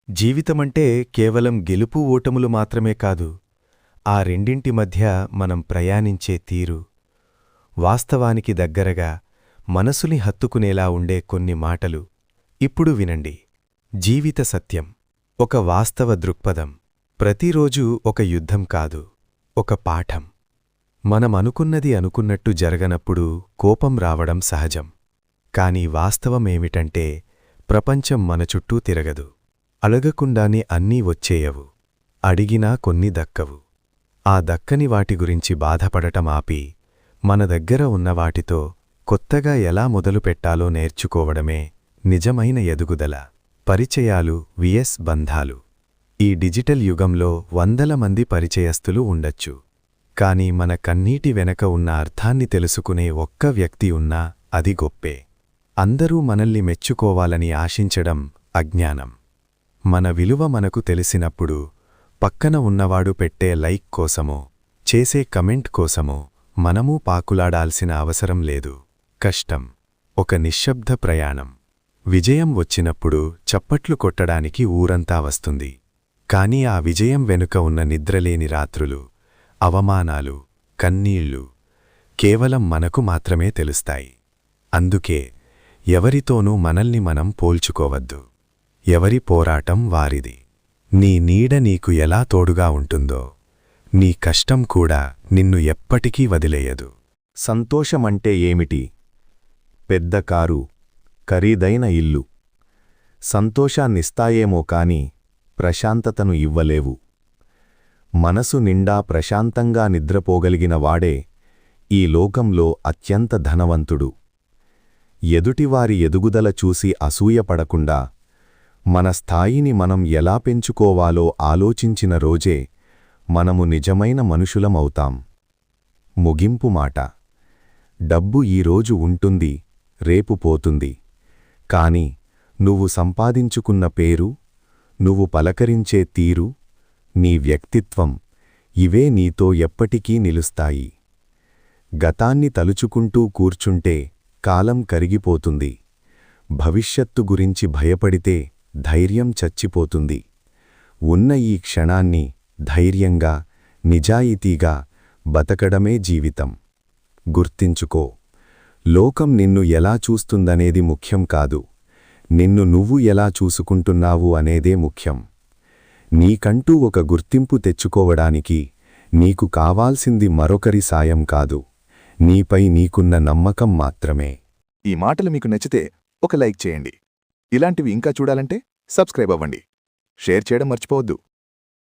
జీవితమంటే కేవలం గెలుపు ఓటములు మాత్రమే కాదు, ఆ రెండింటి మధ్య మనం ప్రయాణించే తీరు. వాస్తవానికి దగ్గరగా మనసుని హత్తుకునేలా ఉండే కొన్ని మాటలు ఇప్పుడు వినండి. జీవిత సత్యం, ఒక వాస్తవ దృక్పథం. ప్రతిరోజూ ఒక యుద్ధం కాదు, ఒక పాఠం. మనమనుకున్నది అనుకున్నట్టు జరగనప్పుడు కోపం రావడం సహజం. కాని వాస్తవమేమిటంటే ప్రపంచం మన చుట్టూ తిరగదు. అడగకుండానే అన్నీ వచ్చేయవు, అడిగినా కొన్ని దక్కవు. ఆ దక్కని వాటి గురించి బాధపడటం ఆపి మన దగ్గర ఉన్నవాటితో కొత్తగా ఎలా మొదలుపెట్టాలో నేర్చుకోవడమే నిజమైన ఎదుగుదల. పరిచయాలు విఎస్ బంధాలు. ఈ డిజిటల్ యుగంలో వందల మంది పరిచయస్తులు ఉండొచ్చు, కాని మన కన్నీటి వెనక ఉన్న అర్థాన్ని తెలుసుకునే ఒక్క వ్యక్తి ఉన్నా అది గొప్పే. అందరూ మనల్ని మెచ్చుకోవాలని ఆశించడం అజ్ఞానం. మన విలువ మనకు తెలిసినప్పుడు పక్కన ఉన్నవాడు పెట్టే లైక్ కోసమో చేసే కమెంట్ కోసమో మనమూ పాకులాడాల్సిన అవసరం లేదు. కష్టం ఒక నిశ్శబ్ద ప్రయాణం. విజయం వచ్చినప్పుడు చప్పట్లు కొట్టడానికి ఊరంతా వస్తుంది, కాని ఆ విజయం వెనుక ఉన్న నిద్రలేని రాత్రులు, అవమానాలు, కన్నీళ్లు కేవలం మనకు మాత్రమే తెలుస్తాయి. అందుకే ఎవరితోనూ మనల్ని మనం పోల్చుకోవద్దు. ఎవరి పోరాటం వారిది. నీ నీడ నీకు ఎలా తోడుగా ఉంటుందో నీ కష్టం కూడా నిన్ను ఎప్పటికీ వదిలేయదు. సంతోషమంటే ఏమిటి? పెద్ద కారు, ఖరీదైన ఇల్లు సంతోషాన్నిస్తాయేమో కాని ప్రశాంతతను ఇవ్వలేవు. మనసు నిండా ప్రశాంతంగా నిద్రపోగలిగిన వాడే ఈ లోకంలో అత్యంత ధనవంతుడు. ఎదుటివారి ఎదుగుదల చూసి అసూయపడకుండా మన స్థాయిని మనం ఎలా పెంచుకోవాలో ఆలోచించిన రోజే మనము నిజమైన మనుషులమవుతాం. ముగింపు మాట: డబ్బు ఈరోజు ఉంటుంది, రేపు పోతుంది. కాని నువ్వు సంపాదించుకున్న పేరు, నువ్వు పలకరించే తీరు, నీ వ్యక్తిత్వం ఇవే నీతో ఎప్పటికీ నిలుస్తాయి. గతాన్ని తలుచుకుంటూ కూర్చుంటే కాలం కరిగిపోతుంది. భవిష్యత్తు గురించి భయపడితే ధైర్యం చచ్చిపోతుంది. ఉన్న ఈ క్షణాన్ని ధైర్యంగా, నిజాయితీగా బతకడమే జీవితం. గుర్తించుకో, లోకం నిన్ను ఎలా చూస్తుందనేది ముఖ్యం కాదు, నిన్ను నువ్వు ఎలా చూసుకుంటున్నావు అనేదే ముఖ్యం. నీకంటూ ఒక గుర్తింపు తెచ్చుకోవడానికి నీకు కావాల్సింది మరొకరి సాయం కాదు, నీపై నీకున్న నమ్మకం మాత్రమే. ఈ మాటలు మీకు నచ్చితే ఒక లైక్ చేయండి. ఇలాంటివి ఇంకా చూడాలంటే సబ్స్క్రైబ్ అవ్వండి. షేర్ చేయడం మర్చిపోవద్దు.